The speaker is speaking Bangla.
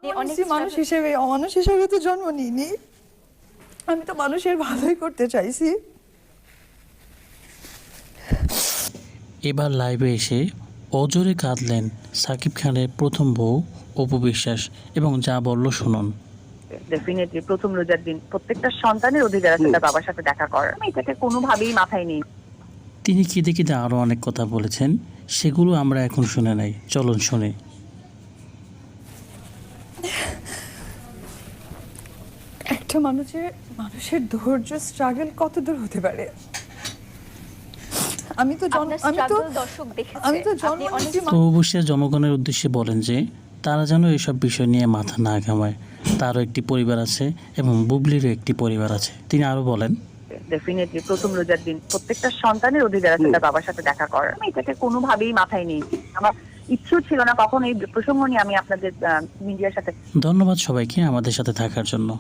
মানুষ হিসেবে অমানুষ হিসেবে তো জন্ম নিইনি, আমি তো মানুষের ভালোই করতে চাইছি। এবার লাইভে এসে অজোরে কাঁদলেন সাকিব খানের প্রথম বউ অপু বিশ্বাস এবং যা বলল শুনুন। ডেফিনেটলি প্রথম রোজার দিন প্রত্যেকটা সন্তানের অধিকার আছে তার বাবার সাথে দেখা করার, আমি এটাকে কোনোভাবেই মাথায় নেই। তিনি কেঁদে কেঁদে আরও অনেক কথা বলেছেন, সেগুলো আমরা এখন শুনে নাই, চলুন শুনি। একটা মানুষের ধৈর্য স্ট্রাগল কত দূর হতে পারে। আমি তো জন্ম নিয়েছি। তো অবশ্যই জনগণের উদ্দেশ্যে বলেন যে তারা যেন এসব বিষয় নিয়ে মাথা না ঘামায়, তারও একটি পরিবার আছে এবং বুবলিরও একটি পরিবার আছে। তিনি আরও বলেন, ডেফিনেটলি প্রথম রোজার দিন প্রত্যেকটা সন্তানের অধিকার আছে তার বাবার সাথে দেখা করার, আমি এটাকে কোনোভাবেই মাথায় নেই। আমার ইচ্ছেও ছিল না কখনো এই প্রসঙ্গ নিয়ে আমি আপনাদের মিডিয়ার সাথে। ধন্যবাদ সবাইকে আমাদের সাথে থাকার জন্য।